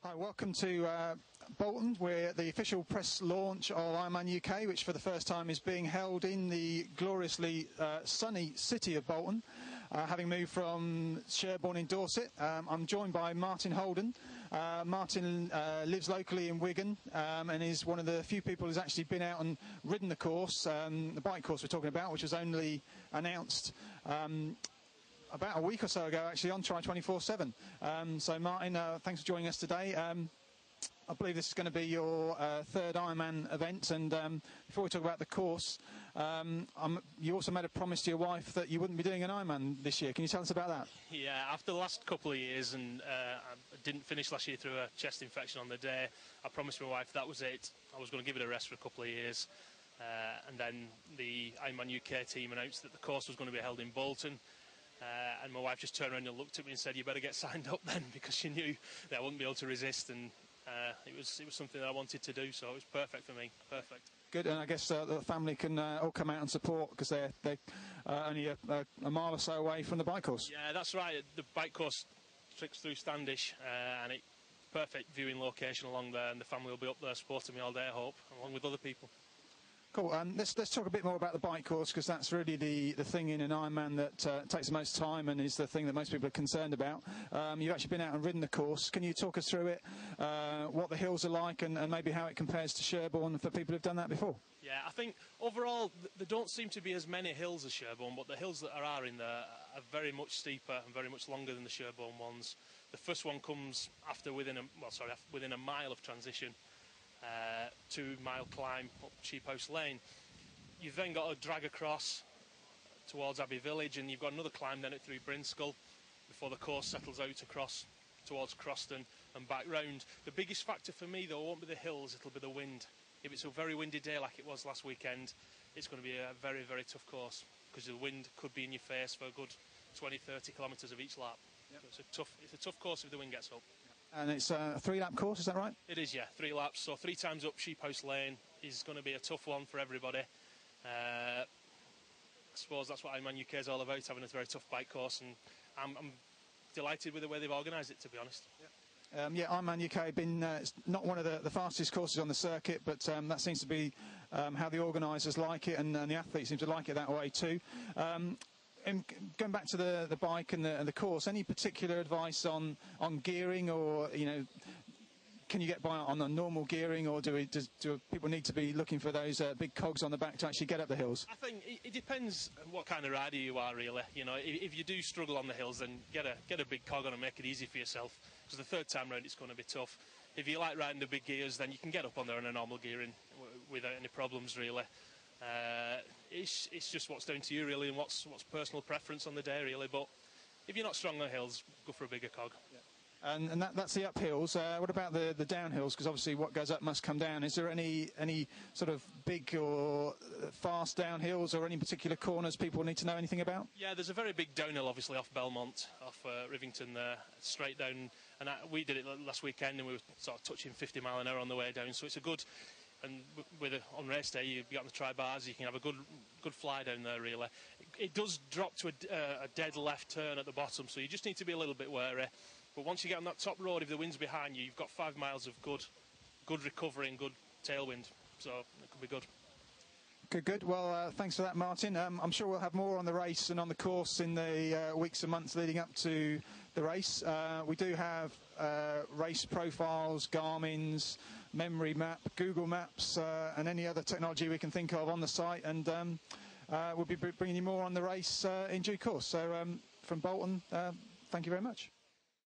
Hi, welcome to Bolton. We're at the official press launch of Ironman UK, which for the first time is being held in the gloriously sunny city of Bolton, having moved from Sherborne in Dorset. I'm joined by Martin Holden. Martin lives locally in Wigan and is one of the few people who's actually been out and ridden the course, the bike course we're talking about, which was only announced about a week or so ago, actually, on Tri247. So, Martin, thanks for joining us today. I believe this is going to be your third Ironman event, and before we talk about the course, you also made a promise to your wife that you wouldn't be doing an Ironman this year. Can you tell us about that? Yeah, after the last couple of years, and I didn't finish last year through a chest infection on the day, I promised my wife that was it. I was going to give it a rest for a couple of years, and then the Ironman UK team announced that the course was going to be held in Bolton. And my wife just turned around and looked at me and said, "You better get signed up then," because she knew that I wouldn't be able to resist, and it was something that I wanted to do, so it was perfect for me. Perfect. Good, and I guess the family can all come out and support because they're only a mile or so away from the bike course. Yeah, that's right. The bike course tricks through Standish, and it's perfect viewing location along there, and the family will be up there supporting me all day, I hope, along with other people. Cool. Let's talk a bit more about the bike course, because that's really the thing in an Ironman that takes the most time and is the thing that most people are concerned about. You've actually been out and ridden the course. Can you talk us through it, what the hills are like, and maybe how it compares to Sherborne for people who've done that before? Yeah, I think overall there don't seem to be as many hills as Sherborne, but the hills that are in there are very much steeper and very much longer than the Sherborne ones. The first one comes within a mile of transition. 2-mile climb up Sheep House Lane. You've then got to drag across towards Abbey Village, and you've got another climb then through Brinskull before the course settles out across towards Croston and back round. The biggest factor for me though won't be the hills, it'll be the wind. If it's a very windy day like it was last weekend, it's going to be a very, very tough course because the wind could be in your face for a good 20-30 kilometres of each lap. Yep. So it's a tough course if the wind gets up. And it's a 3-lap course, is that right? It is, yeah, 3 laps. So 3 times up Sheep House Lane is going to be a tough one for everybody. I suppose that's what Ironman UK is all about, having a very tough bike course, and I'm delighted with the way they've organised it, to be honest. Yeah, Ironman UK been it's not one of the fastest courses on the circuit, but that seems to be how the organisers like it, and the athletes seem to like it that way too. And going back to the bike and the course, any particular advice on gearing, or can you get by on the normal gearing, or do people need to be looking for those big cogs on the back to actually get up the hills? I think it depends what kind of rider you are, really. If you do struggle on the hills, then get a big cog on and make it easy for yourself, because the third time round it's going to be tough. If you like riding the big gears, then you can get up on there in a normal gearing without any problems, really. It's just what's down to you, really, and what's personal preference on the day, really. But if you're not strong on the hills, go for a bigger cog. Yeah. And that's the uphills. What about the downhills? Because obviously what goes up must come down. Is there any sort of big or fast downhills, or any particular corners people need to know anything about? Yeah, there's a very big downhill, obviously, off Belmont, off Rivington there, straight down. And we did it last weekend, and we were sort of touching 50 mile an hour on the way down. So it's a good. And on race day, you get on the tri-bars, you can have a good fly down there, really. It does drop to a dead left turn at the bottom, so you just need to be a little bit wary. But once you get on that top road, if the wind's behind you, you've got 5 miles of good recovery and good tailwind, so it could be good. Good. Well, thanks for that, Martin. I'm sure we'll have more on the race and on the course in the weeks and months leading up to the race. We do have race profiles, Garmin's, memory map, Google Maps, and any other technology we can think of on the site, and we'll be bringing you more on the race in due course. So from Bolton, thank you very much.